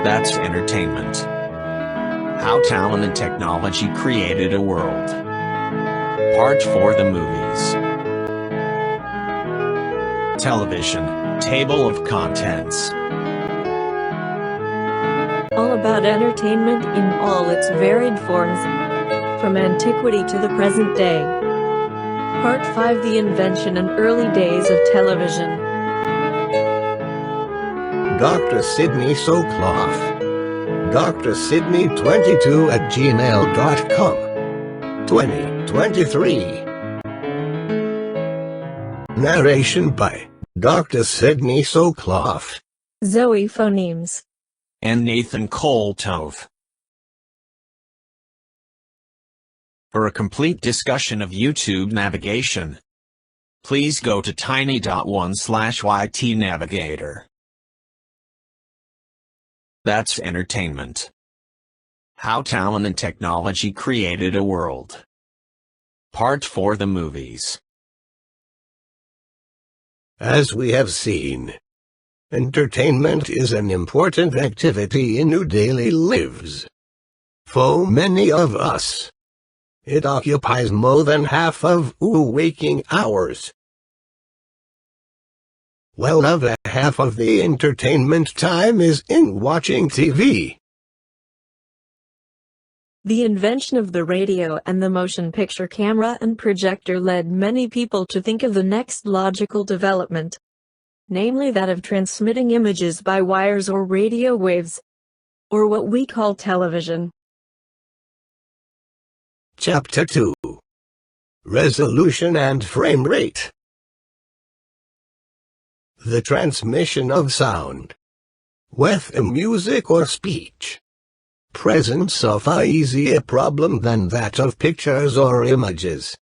That's entertainment. How talent and technology created a world. Part 4: The movies. Television, table of contents. All about entertainment in all its varied forms, from antiquity to the present day. Part 5: The invention and early days of television. Dr. Sydney Soclof. Dr. Sydney22@gmail.com. 2023. Narration by Dr. Sydney Soclof, Zoe Phonemes, and Nathan Koltove. For a complete discussion of YouTube navigation, please go to tiny.1/ytnavigator. That's entertainment. How talent and technology created a world. Part 4: The movies. As we have seen, entertainment is an important activity in our daily lives. For many of us, it occupies more than half of our waking hours. Well over half of the entertainment time is in watching TV. The invention of the radio and the motion picture camera and projector led many people to think of the next logical development, namely that of transmitting images by wires or radio waves, or what we call television. Chapter 2: Resolution and Frame Rate. The transmission of sound, whether music or speech, presents a far easier problem than that of pictures or images.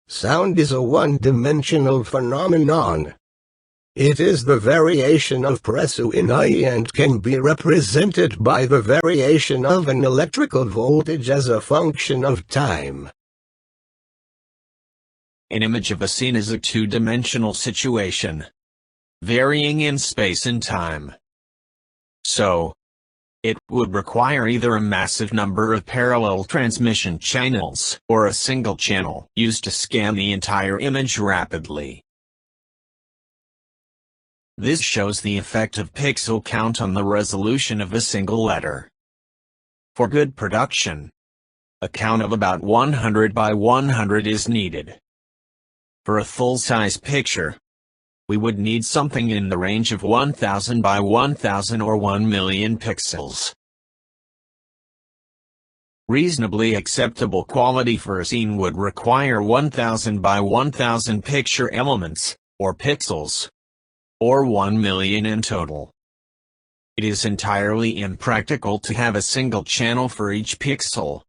Sound is a one-dimensional phenomenon. It is the variation of pressure in I and can be represented by the variation of an electrical voltage as a function of time. An image of a scene is a two-dimensional situation, varying in space and time. So, it would require either a massive number of parallel transmission channels or a single channel used to scan the entire image rapidly. This shows the effect of pixel count on the resolution of a single letter. For good production, a count of about 100 by 100 is needed. For a full-size picture, we would need something in the range of 1000 by 1000 or 1 million pixels. Reasonably acceptable quality for a scene would require 1000 by 1000 picture elements, or pixels, or 1 million in total. It is entirely impractical to have a single channel for each pixel,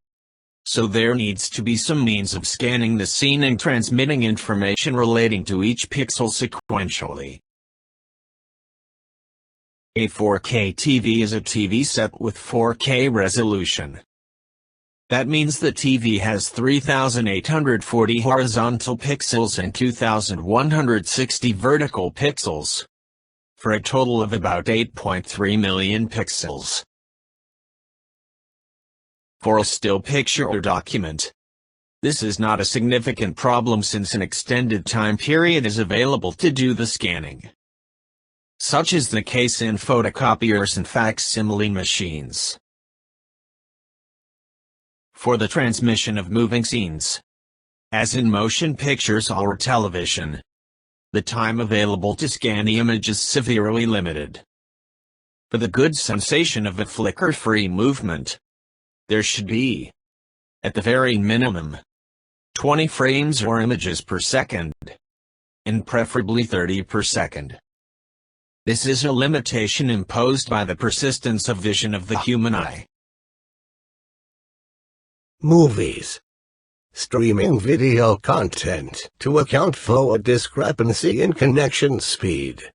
so there needs to be some means of scanning the scene and transmitting information relating to each pixel sequentially. A 4K TV is a TV set with 4K resolution. That means the TV has 3,840 horizontal pixels and 2,160 vertical pixels, for a total of about 8.3 million pixels. For a still picture or document, this is not a significant problem since an extended time period is available to do the scanning. Such is the case in photocopiers and facsimile machines. For the transmission of moving scenes, as in motion pictures or television, the time available to scan the image is severely limited. For the good sensation of a flicker-free movement, there should be, at the very minimum, 20 frames or images per second, and preferably 30 per second. This is a limitation imposed by the persistence of vision of the human eye. Movies. Streaming video content to account for a discrepancy in connection speed.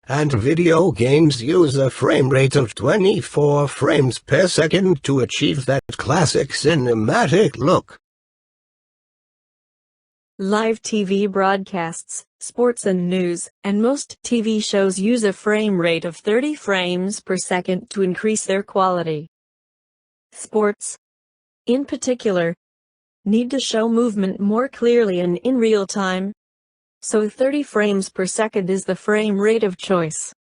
And video games use a frame rate of 24 frames per second to achieve that classic cinematic look. Live TV broadcasts, sports and news, and most TV shows use a frame rate of 30 frames per second to increase their quality. Sports, in particular, need to show movement more clearly and in real time, so 30 frames per second is the frame rate of choice.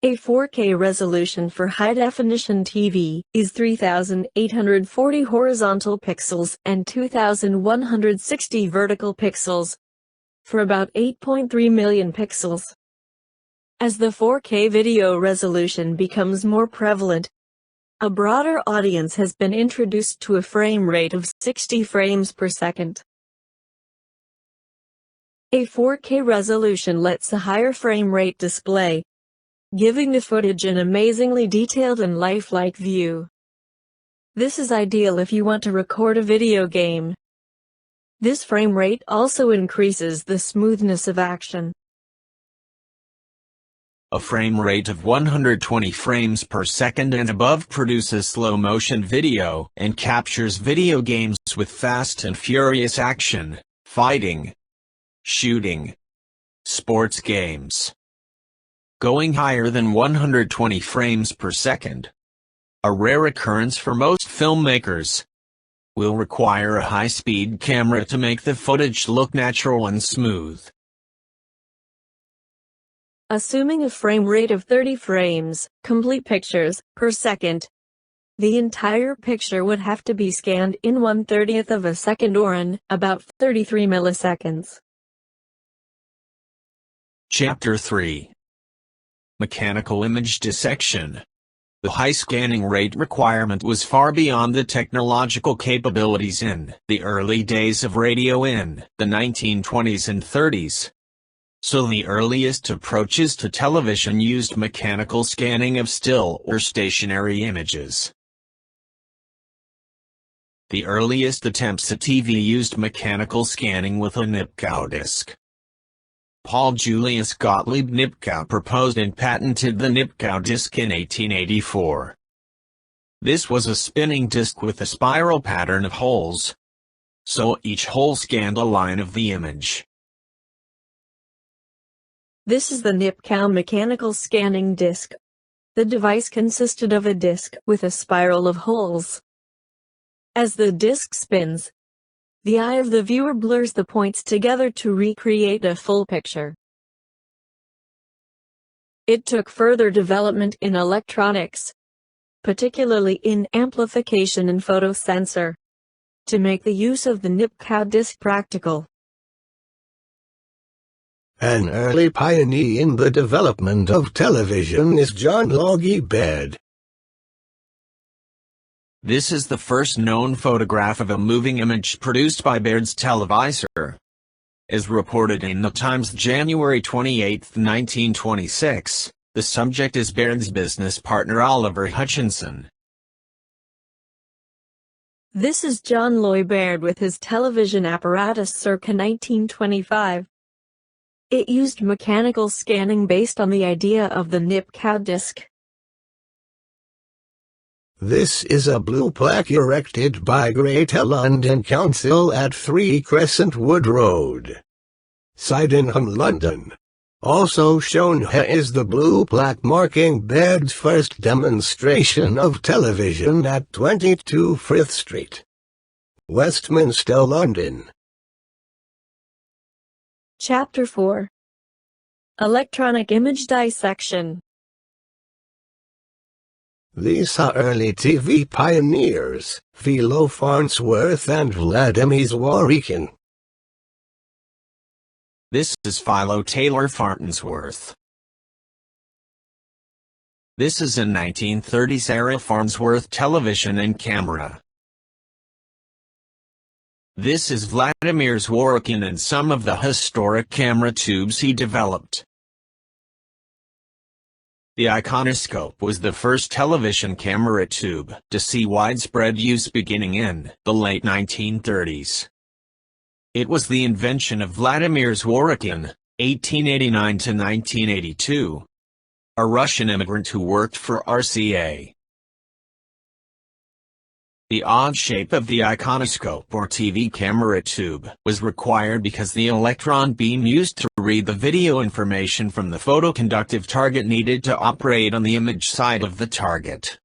A 4K resolution for high-definition TV is 3,840 horizontal pixels and 2,160 vertical pixels, for about 8.3 million pixels. As the 4K video resolution becomes more prevalent, a broader audience has been introduced to a frame rate of 60 frames per second. A 4K resolution lets a higher frame rate display, giving the footage an amazingly detailed and lifelike view. This is ideal if you want to record a video game. This frame rate also increases the smoothness of action. A frame rate of 120 frames per second and above produces slow-motion video and captures video games with fast and furious action, fighting, shooting, sports games. Going higher than 120 frames per second, a rare occurrence for most filmmakers, will require a high-speed camera to make the footage look natural and smooth. Assuming a frame rate of 30 frames, complete pictures, per second, the entire picture would have to be scanned in 1/30th of a second or in about 33 milliseconds. Chapter 3. Mechanical image dissection. The high scanning rate requirement was far beyond the technological capabilities in the early days of radio in the 1920s and 30s. So the earliest approaches to television used mechanical scanning of still or stationary images. The earliest attempts at TV used mechanical scanning with a Nipkow disc. Paul Julius Gottlieb Nipkow proposed and patented the Nipkow disc in 1884. This was a spinning disc with a spiral pattern of holes, so each hole scanned a line of the image. This is the Nipkow mechanical scanning disc. The device consisted of a disc with a spiral of holes. As the disc spins, the eye of the viewer blurs the points together to recreate a full picture. It took further development in electronics, particularly in amplification and photosensor, to make the use of the Nipkow disc practical. An early pioneer in the development of television is John Logie Baird. This is the first known photograph of a moving image produced by Baird's televisor. As reported in the Times January 28, 1926, the subject is Baird's business partner Oliver Hutchinson. This is John Logie Baird with his television apparatus circa 1925. It used mechanical scanning based on the idea of the Nipkow disc. This is a blue plaque erected by Greater London Council at 3 Crescent Wood Road, Sydenham, London. Also shown here is the blue plaque marking Baird's first demonstration of television at 22 Frith Street, Westminster, London. Chapter 4. Electronic image dissection. These are early TV pioneers, Philo Farnsworth and Vladimir Zworykin. This is Philo Taylor Farnsworth. This is a 1930s era Farnsworth television and camera. This is Vladimir Zworykin and some of the historic camera tubes he developed. The iconoscope was the first television camera tube to see widespread use beginning in the late 1930s. It was the invention of Vladimir Zworykin, 1889 to 1982, a Russian immigrant who worked for RCA. The odd shape of the iconoscope or TV camera tube was required because the electron beam used to read the video information from the photoconductive target needed to operate on the image side of the target.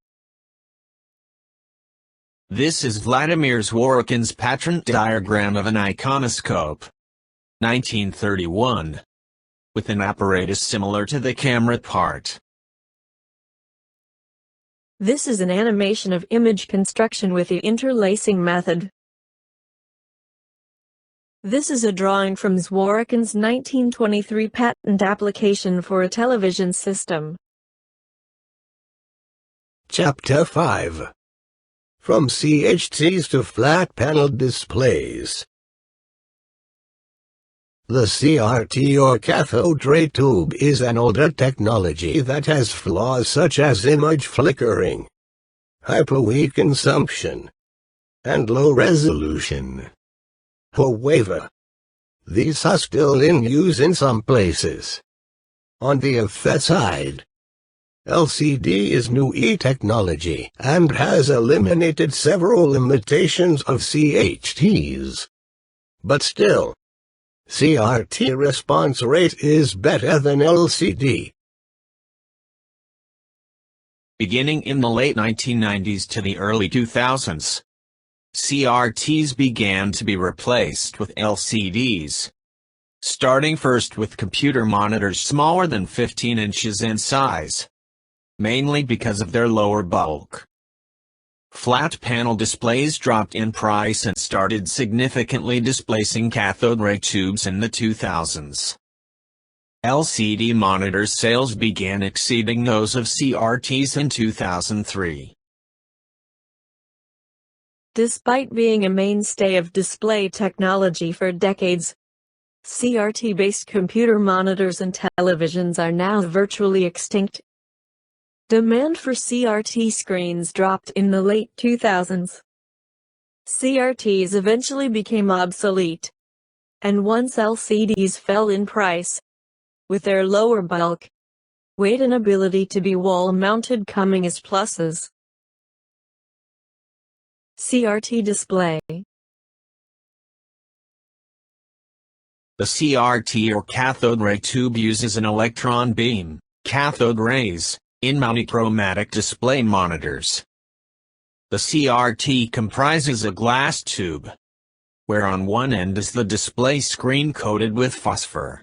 This is Vladimir Zworykin's patent diagram of an iconoscope, 1931, with an apparatus similar to the camera part. This is an animation of image construction with the interlacing method. This is a drawing from Zworykin's 1923 patent application for a television system. Chapter 5. From CRTs to flat-panel displays. The CRT or cathode ray tube is an older technology that has flaws such as image flickering, hyper-weak consumption, and low resolution. However, these are still in use in some places. On the effect side, LCD is new technology and has eliminated several limitations of CRTs. But still, CRT response rate is better than LCD. Beginning in the late 1990s to the early 2000s, CRTs began to be replaced with LCDs, starting first with computer monitors smaller than 15 inches in size, mainly because of their lower bulk. Flat panel displays dropped in price and started significantly displacing cathode ray tubes in the 2000s. LCD monitor sales began exceeding those of CRTs in 2003. Despite being a mainstay of display technology for decades, CRT-based computer monitors and televisions are now virtually extinct. Demand for CRT screens dropped in the late 2000s. CRTs eventually became obsolete, and once LCDs fell in price, with their lower bulk, weight and ability to be wall-mounted coming as pluses. CRT display. The CRT or cathode ray tube uses an electron beam, cathode rays, in monochromatic display monitors. The CRT comprises a glass tube, where on one end is the display screen coated with phosphor.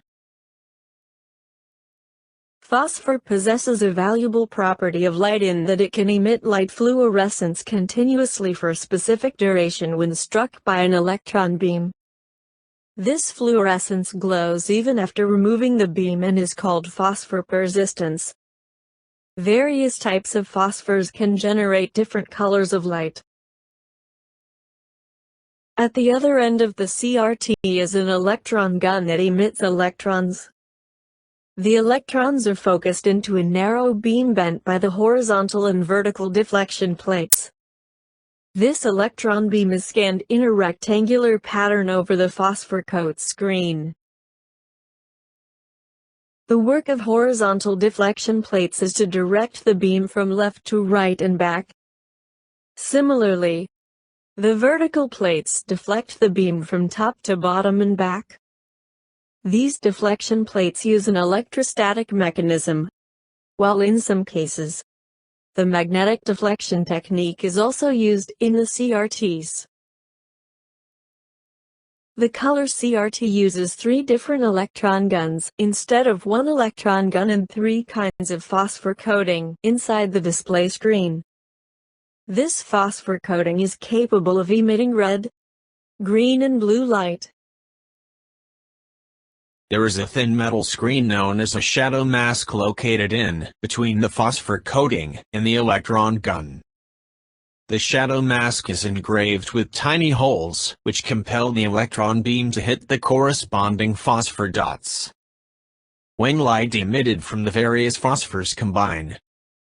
Phosphor possesses a valuable property of light in that it can emit light fluorescence continuously for a specific duration when struck by an electron beam. This fluorescence glows even after removing the beam and is called phosphor persistence. Various types of phosphors can generate different colors of light. At the other end of the CRT is an electron gun that emits electrons. The electrons are focused into a narrow beam bent by the horizontal and vertical deflection plates. This electron beam is scanned in a rectangular pattern over the phosphor coat screen. The work of horizontal deflection plates is to direct the beam from left to right and back. Similarly, the vertical plates deflect the beam from top to bottom and back. These deflection plates use an electrostatic mechanism, while in some cases, the magnetic deflection technique is also used in the CRTs. The color CRT uses 3 different electron guns instead of 1 electron gun and 3 kinds of phosphor coating inside the display screen. This phosphor coating is capable of emitting red, green and blue light. There is a thin metal screen known as a shadow mask located in between the phosphor coating and the electron gun. The shadow mask is engraved with tiny holes which compel the electron beam to hit the corresponding phosphor dots. When light emitted from the various phosphors combine,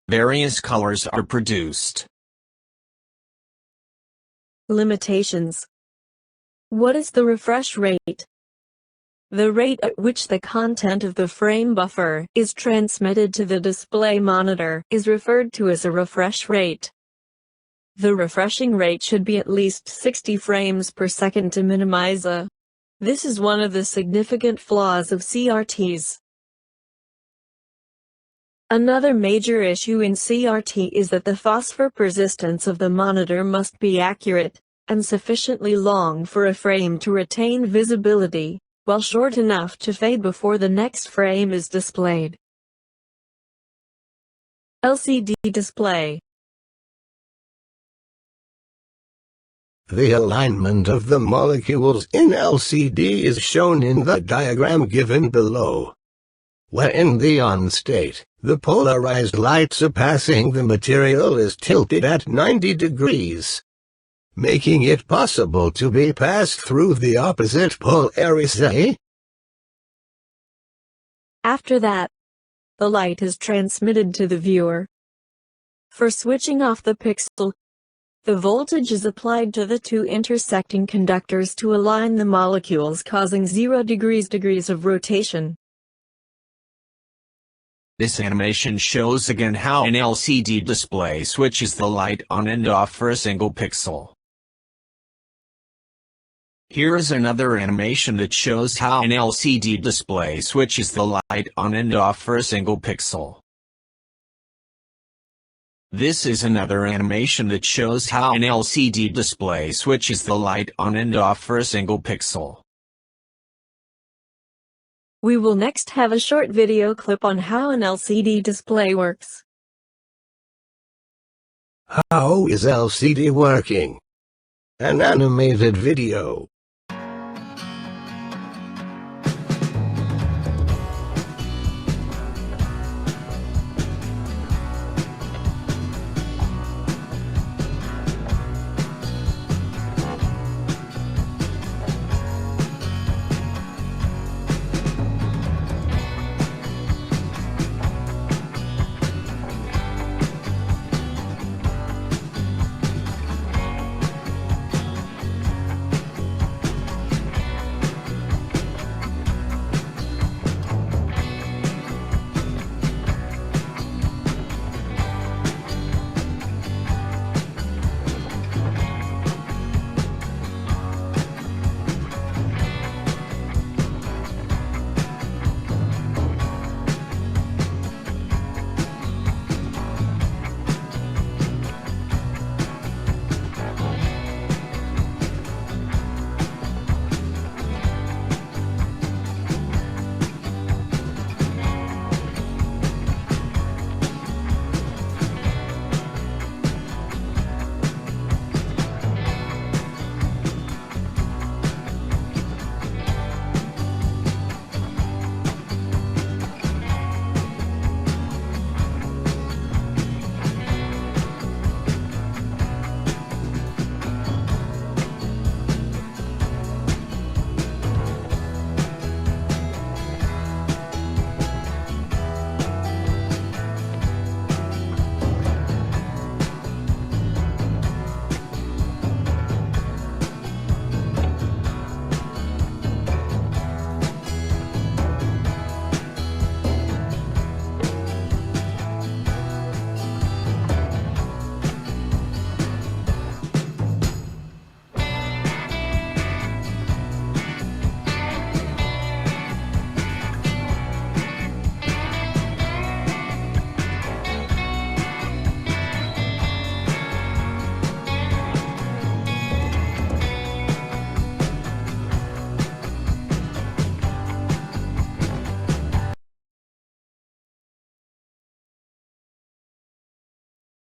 various colors are produced. Limitations. What is the refresh rate? The rate at which the content of the frame buffer is transmitted to the display monitor is referred to as a refresh rate. The refreshing rate should be at least 60 frames per second to minimize a. This is one of the significant flaws of CRTs. Another major issue in CRT is that the phosphor persistence of the monitor must be accurate and sufficiently long for a frame to retain visibility, while short enough to fade before the next frame is displayed. LCD display. The alignment of the molecules in LCD is shown in the diagram given below. When in the on state, the polarized light surpassing the material is tilted at 90 degrees, making it possible to be passed through the opposite polarity. After that, the light is transmitted to the viewer. For switching off the pixel, the voltage is applied to the two intersecting conductors to align the molecules, causing 0 degrees of rotation. This animation shows again how an LCD display switches the light on and off for a single pixel. Here is another animation that shows how an LCD display switches the light on and off for a single pixel. This is another animation that shows how an LCD display switches the light on and off for a single pixel. We will next have a short video clip on how an LCD display works. How is LCD working? An animated video.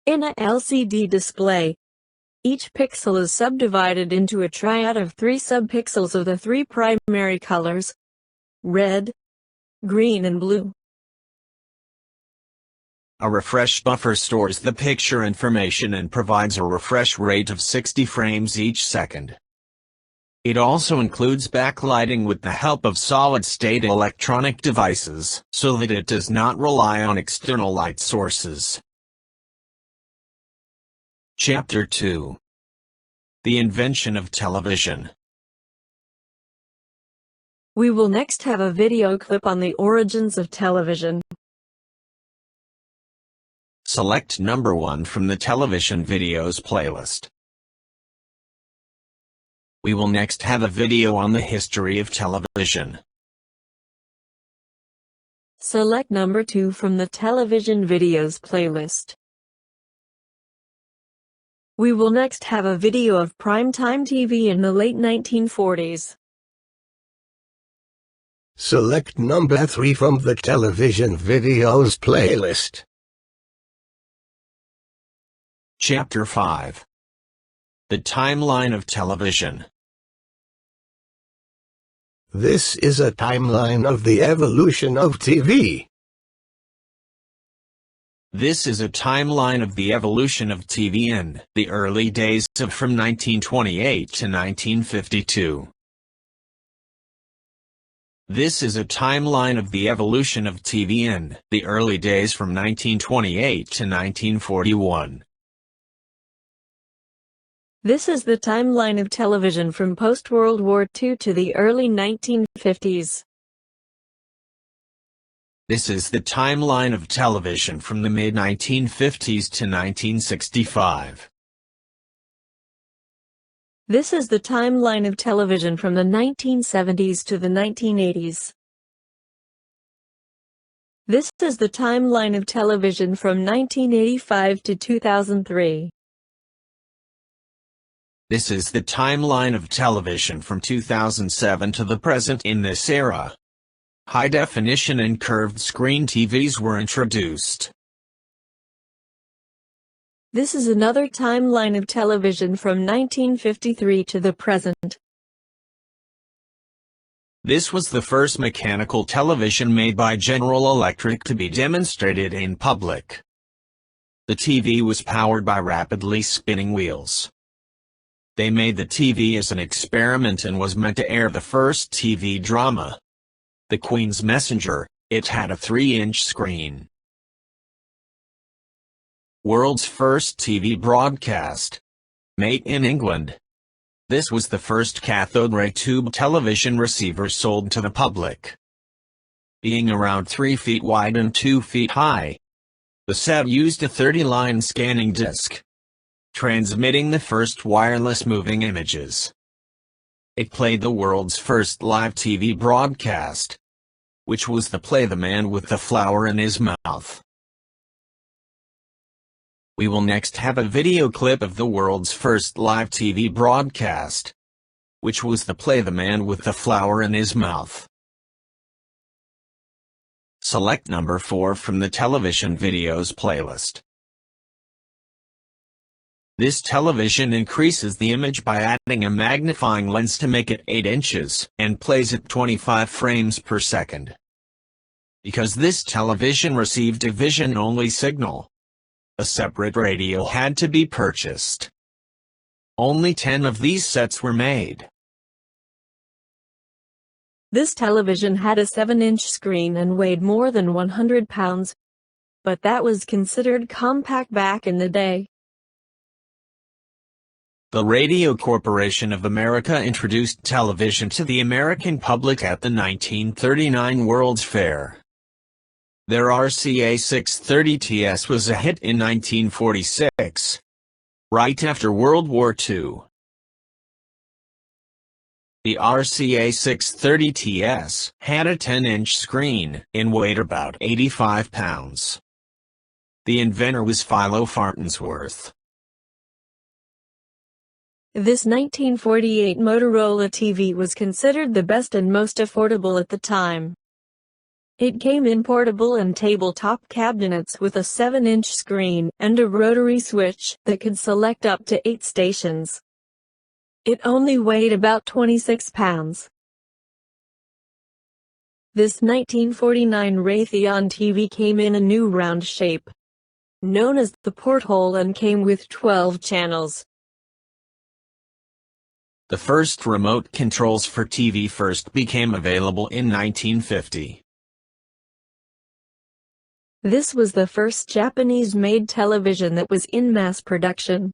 In a LCD display, each pixel is subdivided into a triad of 3 subpixels of the 3 primary colors: red, green and blue. A refresh buffer stores the picture information and provides a refresh rate of 60 frames each second. It also includes backlighting with the help of solid-state electronic devices, so that it does not rely on external light sources. Chapter 2. The Invention of Television. We will next have a video clip on the origins of television. Select number 1 from the television videos playlist. We will next have a video on the history of television. Select number 2 from the television videos playlist. We will next have a video of primetime TV in the late 1940s. Select number 3 from the television videos playlist. Chapter 5. The Timeline of Television. This is a timeline of the evolution of TV. This is a timeline of the evolution of TV in the early days of from 1928 to 1952. This is a timeline of the evolution of TV in the early days from 1928 to 1941. This is the timeline of television from post-World War II to the early 1950s. This is the timeline of television from the mid-1950s to 1965. This is the timeline of television from the 1970s to the 1980s. This is the timeline of television from 1985 to 2003. This is the timeline of television from 2007 to the present. In this era, high-definition and curved screen TVs were introduced. This is another timeline of television from 1953 to the present. This was the first mechanical television made by General Electric to be demonstrated in public. The TV was powered by rapidly spinning wheels. They made the TV as an experiment and was meant to air the first TV drama, The Queen's Messenger. It had a 3-inch screen. World's first TV broadcast. Made in England. This was the first cathode ray tube television receiver sold to the public. Being around 3 feet wide and 2 feet high, the set used a 30-line scanning disc, transmitting the first wireless moving images. It played the world's first live TV broadcast, which was the play The Man with the Flower in His Mouth. We will next have a video clip of the world's first live TV broadcast, which was the play The Man with the Flower in His Mouth. Select number 4 from the television videos playlist. This television increases the image by adding a magnifying lens to make it 8 inches and plays at 25 frames per second. Because this television received a vision-only signal, a separate radio had to be purchased. Only 10 of these sets were made. This television had a 7-inch screen and weighed more than 100 pounds, but that was considered compact back in the day. The Radio Corporation of America introduced television to the American public at the 1939 World's Fair. Their RCA 630TS was a hit in 1946, right after World War II. The RCA 630TS had a 10-inch screen and weighed about 85 pounds. The inventor was Philo Farnsworth. This 1948 Motorola TV was considered the best and most affordable at the time. It came in portable and tabletop cabinets with a 7-inch screen and a rotary switch that could select up to 8 stations. It only weighed about 26 pounds. This 1949 Raytheon TV came in a new round shape, known as the porthole, and came with 12 channels. The first remote controls for TV first became available in 1950. This was the first Japanese-made television that was in mass production.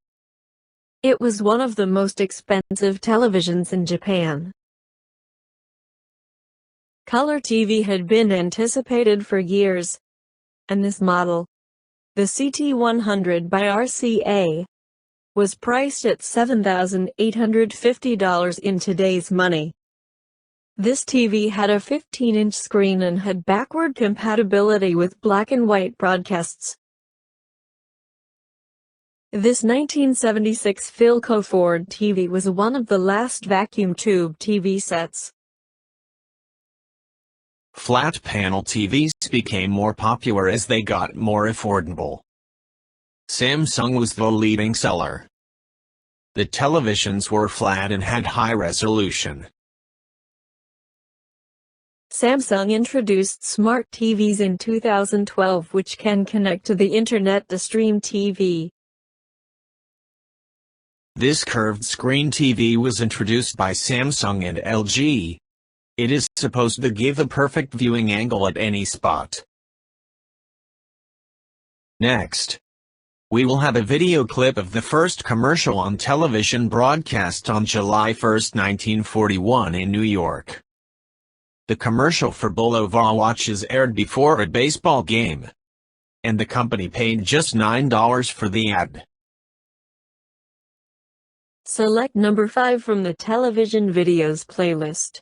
It was one of the most expensive televisions in Japan. Color TV had been anticipated for years, and this model, The CT100 by RCA was priced at $7,850 in today's money. This TV had a 15-inch screen and had backward compatibility with black and white broadcasts. This 1976 Philco Ford TV was one of the last vacuum tube TV sets. Flat panel TVs became more popular as they got more affordable. Samsung was the leading seller. The televisions were flat and had high resolution. Samsung introduced smart TVs in 2012 which can connect to the internet to stream TV. This curved screen TV was introduced by Samsung and LG. It is supposed to give a perfect viewing angle at any spot. Next, we will have a video clip of the first commercial on television broadcast on July 1, 1941 in New York. The commercial for Bulova watches aired before a baseball game, and the company paid just $9 for the ad. Select number 5 from the television videos playlist.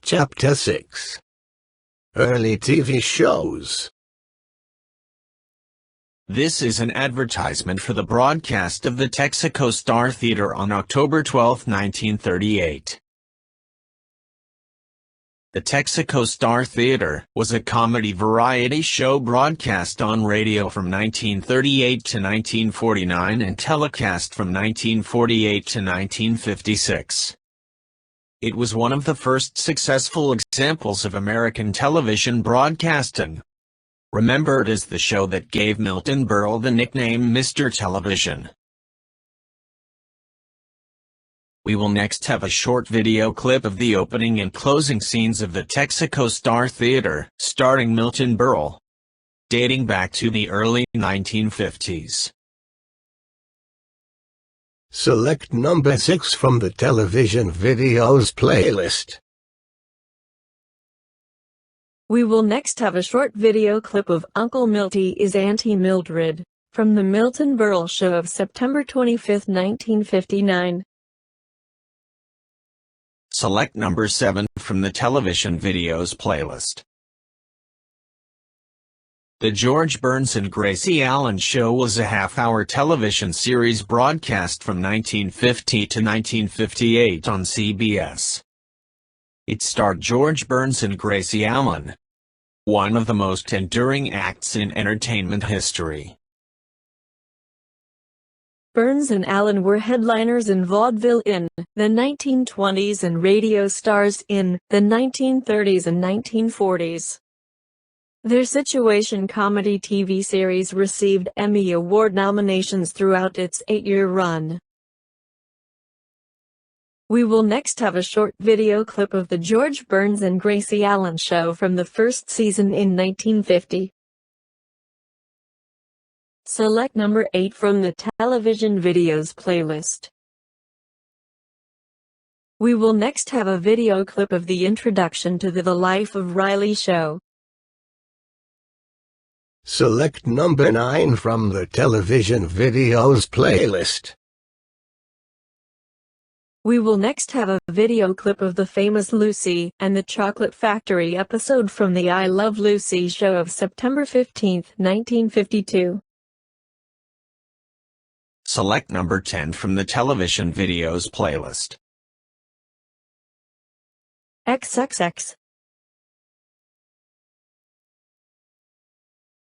Chapter 6. Early TV shows. This is an advertisement for the broadcast of the Texaco Star Theater on October 12, 1938. The Texaco Star Theater was a comedy variety show broadcast on radio from 1938 to 1949 and telecast from 1948 to 1956. It was one of the first successful examples of American television broadcasting. Remembered as the show that gave Milton Berle the nickname Mr. Television. We will next have a short video clip of the opening and closing scenes of the Texaco Star Theater, starring Milton Berle, dating back to the early 1950s. Select number 6 from the television videos playlist. We will next have a short video clip of Uncle Milty is Auntie Mildred, from the Milton Berle Show of September 25, 1959. Select number 7 from the television videos playlist. The George Burns and Gracie Allen Show was a half-hour television series broadcast from 1950 to 1958 on CBS. It starred George Burns and Gracie Allen, one of the most enduring acts in entertainment history. Burns and Allen were headliners in vaudeville in the 1920s and radio stars in the 1930s and 1940s. Their situation comedy TV series received Emmy Award nominations throughout its 8-year run. We will next have a short video clip of the George Burns and Gracie Allen Show from the first season in 1950. Select number 8 from the television videos playlist. We will next have a video clip of the introduction to the Life of Riley Show. Select number 9 from the television videos playlist. We will next have a video clip of the famous Lucy and the Chocolate Factory episode from the I Love Lucy show of September 15, 1952. Select number 10 from the television videos playlist. XXX.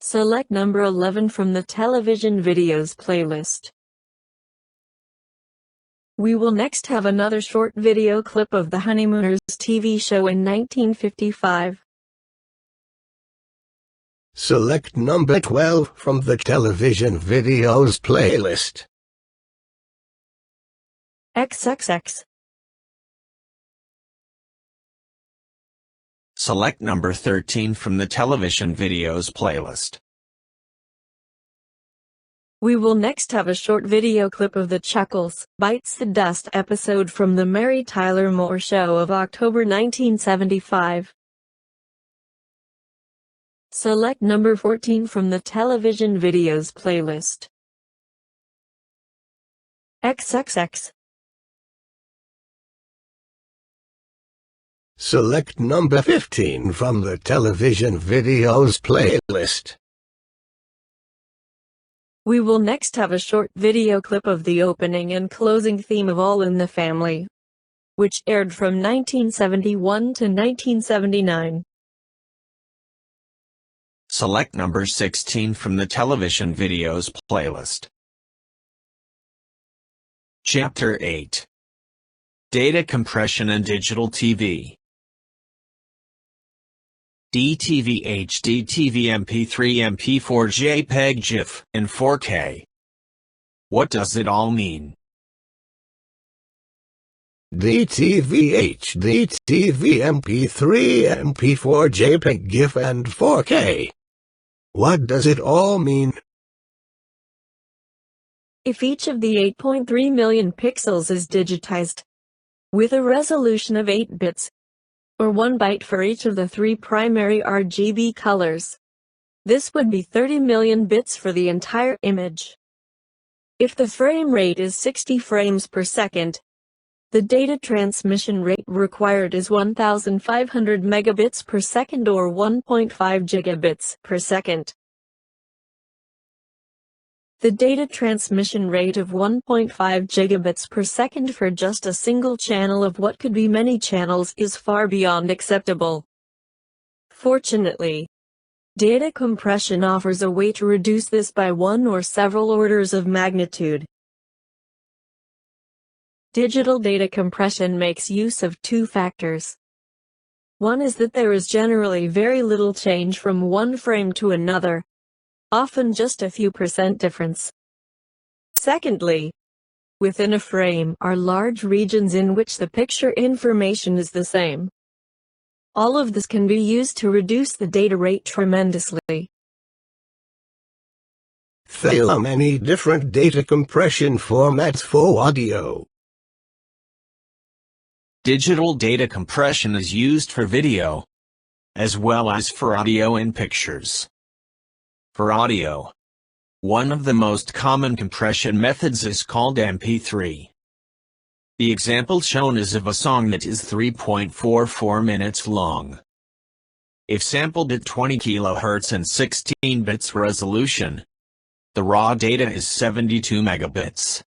Select number 11 from the television videos playlist. We will next have another short video clip of the Honeymooners TV show in 1955. Select number 12 from the television videos playlist. XXX. Select number 13 from the television videos playlist. We will next have a short video clip of the Chuckles Bites the Dust episode from the Mary Tyler Moore Show of October 1975. Select number 14 from the television videos playlist. XXX. Select number 15 from the television videos playlist. We will next have a short video clip of the opening and closing theme of All in the Family, which aired from 1971 to 1979. Select number 16 from the television videos playlist. Chapter 8. Data Compression and Digital TV. DTV, HD TV, MP3, MP4, JPEG, GIF, and 4K. What does it all mean? DTV, HD TV, MP3, MP4, JPEG, GIF, and 4K. What does it all mean? If each of the 8.3 million pixels is digitized, with a resolution of 8 bits, or 1 byte for each of the 3 primary RGB colors, this would be 30 million bits for the entire image. If the frame rate is 60 frames per second, the data transmission rate required is 1,500 megabits per second or 1.5 gigabits per second. The data transmission rate of 1.5 gigabits per second for just a single channel of what could be many channels is far beyond acceptable. Fortunately, data compression offers a way to reduce this by one or several orders of magnitude. Digital data compression makes use of 2 factors. One is that there is generally very little change from one frame to another, often just a few % difference. Secondly, within a frame are large regions in which the picture information is the same. All of this can be used to reduce the data rate tremendously. There are many different data compression formats for audio. Digital data compression is used for video, as well as for audio and pictures. For audio, one of the most common compression methods is called MP3. The example shown is of a song that is 3.44 minutes long. If sampled at 20 kHz and 16 bits resolution, the raw data is 72 megabits.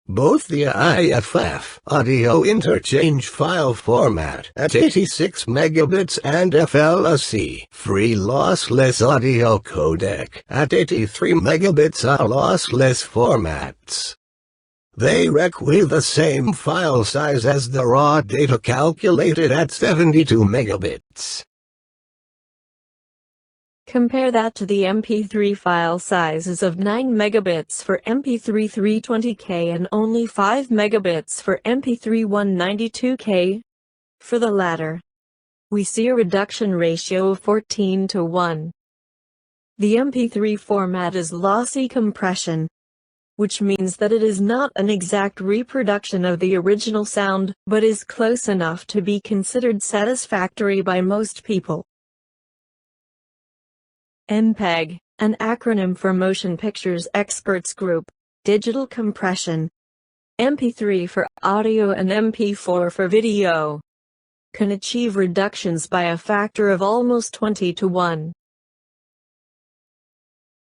Both the IFF audio interchange file format at 86 megabits and FLAC free lossless audio codec at 83 megabits are lossless formats. They require the same file size as the raw data calculated at 72 megabits. Compare that to the MP3 file sizes of 9 megabits for MP3 320K and only 5 megabits for MP3 192K. For the latter, we see a reduction ratio of 14:1. The MP3 format is lossy compression, which means that it is not an exact reproduction of the original sound, but is close enough to be considered satisfactory by most people. MPEG, an acronym for Motion Pictures Experts Group, digital compression, MP3 for audio and MP4 for video, can achieve reductions by a factor of almost 20:1.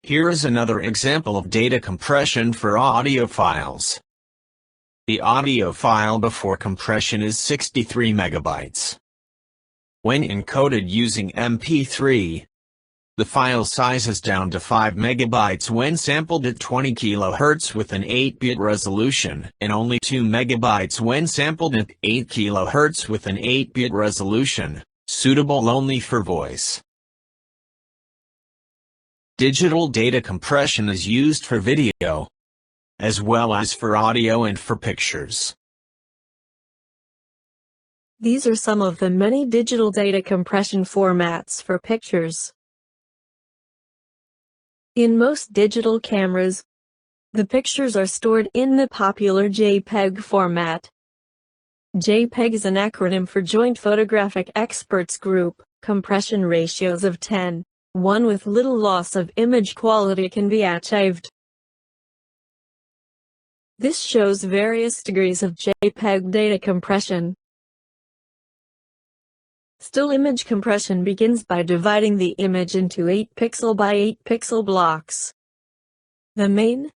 Here is another example of data compression for audio files. The audio file before compression is 63 megabytes. When encoded using MP3, the file size is down to 5 megabytes when sampled at 20 kHz with an 8-bit resolution, and only 2 megabytes when sampled at 8 kHz with an 8-bit resolution, suitable only for voice. Digital data compression is used for video, as well as for audio and for pictures. These are some of the many digital data compression formats for pictures. In most digital cameras, the pictures are stored in the popular JPEG format. JPEG is an acronym for Joint Photographic Experts Group, Compression ratios of 10:1 with little loss of image quality can be achieved. This shows various degrees of JPEG data compression. Still image compression begins by dividing the image into 8 pixel by 8 pixel blocks. The main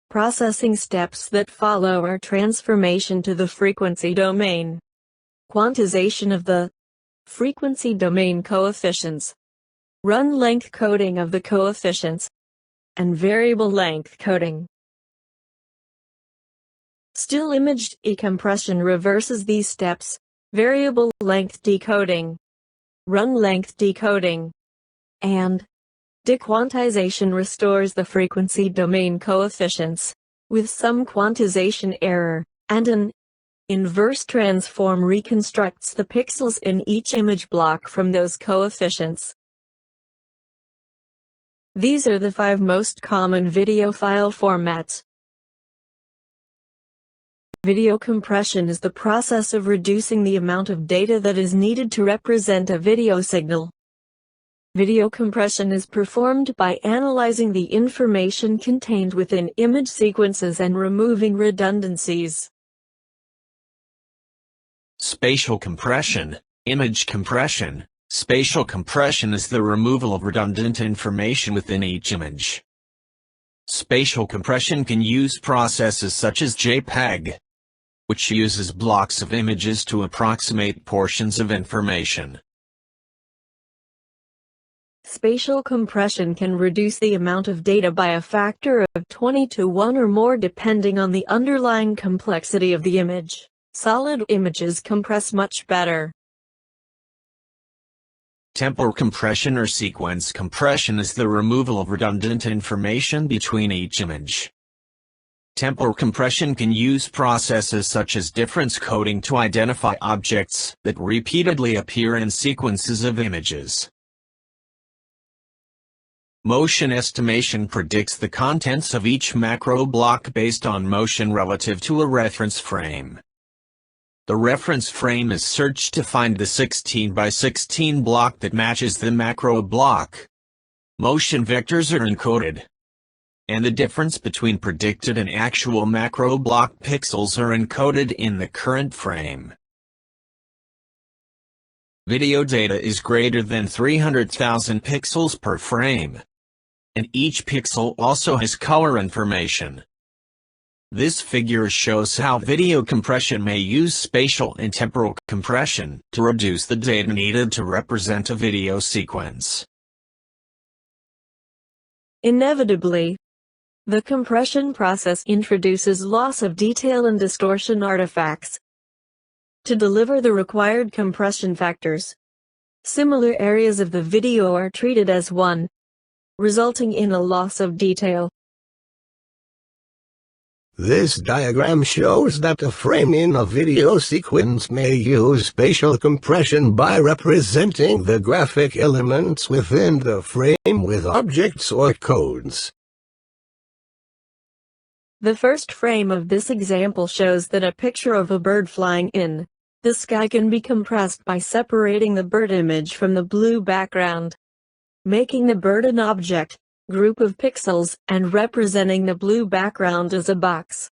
processing steps that follow are transformation to the frequency domain, quantization of the frequency domain coefficients, run length coding of the coefficients, and variable length coding. Still image decompression reverses these steps: variable length decoding, run length decoding, and dequantization restores the frequency domain coefficients, with some quantization error, and an inverse transform reconstructs the pixels in each image block from those coefficients. These are the 5 most common video file formats. Video compression is the process of reducing the amount of data that is needed to represent a video signal. Video compression is performed by analyzing the information contained within image sequences and removing redundancies. Spatial compression, image compression. Spatial compression is the removal of redundant information within each image. Spatial compression can use processes such as JPEG, which uses blocks of images to approximate portions of information. Spatial compression can reduce the amount of data by a factor of 20 to 1 or more depending on the underlying complexity of the image. Solid images compress much better. Temporal compression or sequence compression is the removal of redundant information between each image. Temporal compression can use processes such as difference coding to identify objects that repeatedly appear in sequences of images. Motion estimation predicts the contents of each macro block based on motion relative to a reference frame. The reference frame is searched to find the 16 by 16 block that matches the macro block. Motion vectors are encoded, and the difference between predicted and actual macro block pixels are encoded in the current frame. Video data is greater than 300,000 pixels per frame, and each pixel also has color information. This figure shows how video compression may use spatial and temporal compression to reduce the data needed to represent a video sequence. Inevitably, the compression process introduces loss of detail and distortion artifacts. To deliver the required compression factors, similar areas of the video are treated as one, resulting in a loss of detail. This diagram shows that a frame in a video sequence may use spatial compression by representing the graphic elements within the frame with objects or codes. The first frame of this example shows that a picture of a bird flying in the sky can be compressed by separating the bird image from the blue background, making the bird an object group of pixels and representing the blue background as a box.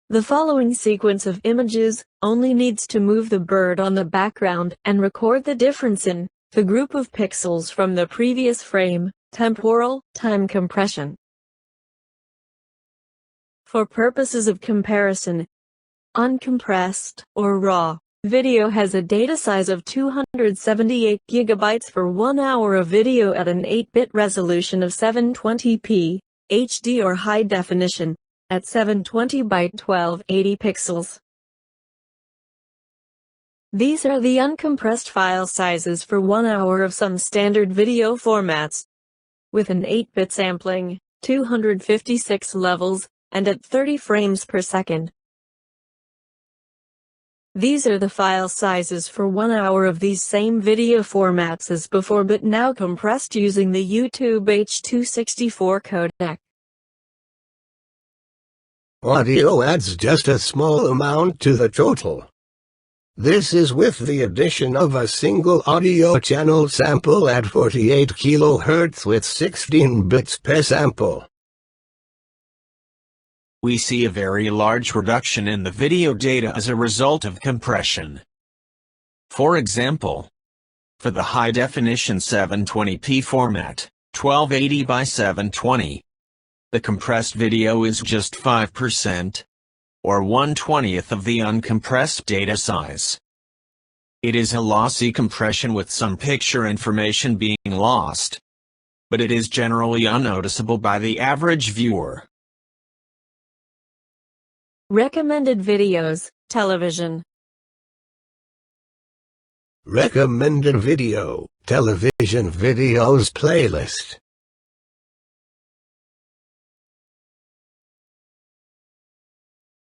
The following sequence of images only needs to move the bird on the background and record the difference in the group of pixels from the previous frame. Temporal time compression. For purposes of comparison, uncompressed or raw video has a data size of 278 GB for 1 hour of video at an 8-bit resolution of 720p, HD or high definition, at 720 by 1280 pixels. These are the uncompressed file sizes for 1 hour of some standard video formats, with an 8-bit sampling, 256 levels, and at 30 frames per second. These are the file sizes for 1 hour of these same video formats as before, but now compressed using the YouTube H.264 codec. Audio adds just a small amount to the total. This is with the addition of a single audio channel sample at 48 kHz with 16 bits per sample. We see a very large reduction in the video data as a result of compression. For example, for the high-definition 720p format, 1280 by 720, the compressed video is just 5%, or 1/20th of the uncompressed data size. It is a lossy compression with some picture information being lost, but it is generally unnoticeable by the average viewer. Recommended videos, television. Recommended video, television videos playlist.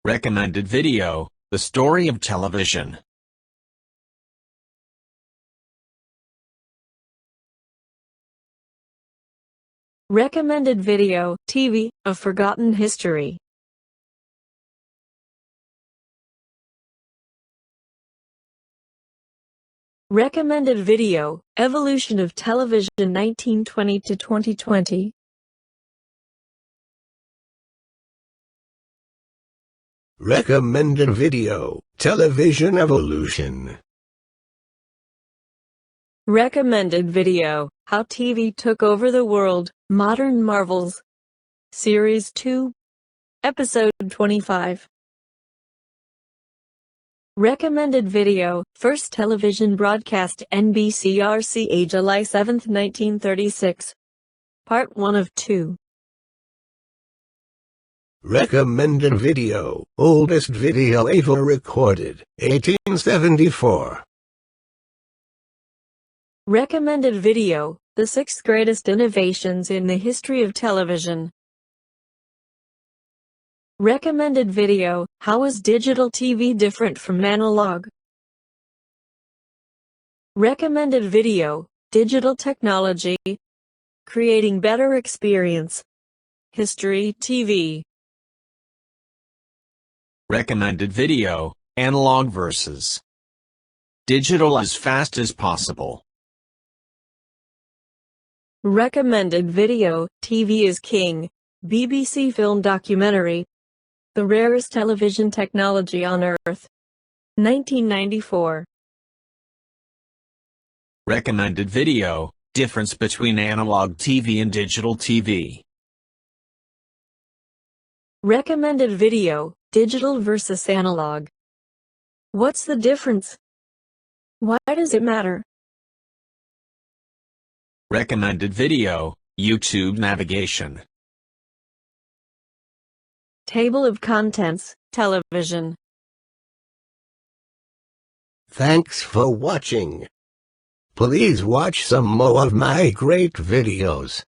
Recommended video, the story of television. Recommended video, TV, A Forgotten History. Recommended video, Evolution of Television 1920 to 2020. Recommended video, television evolution. Recommended video, How TV Took Over the World, Modern Marvels. Series 2. Episode 25. Recommended video, First Television Broadcast NBCRCA July 7, 1936. Part 1 of 2. Recommended video, oldest video ever recorded, 1874. Recommended video, The 6 Greatest Innovations in the History of Television. Recommended video, How is digital TV different from analog? Recommended video, Digital Technology, Creating Better Experience. History TV. Recommended video, analog versus digital as fast as possible. Recommended video, TV is King, BBC film documentary. The Rarest Television Technology on Earth. 1994. Recommended video, difference between analog TV and digital TV. Recommended video, digital versus analog. What's the difference? Why does it matter? Recommended video, YouTube navigation. Table of contents, television. Thanks for watching. Please watch some more of my great videos.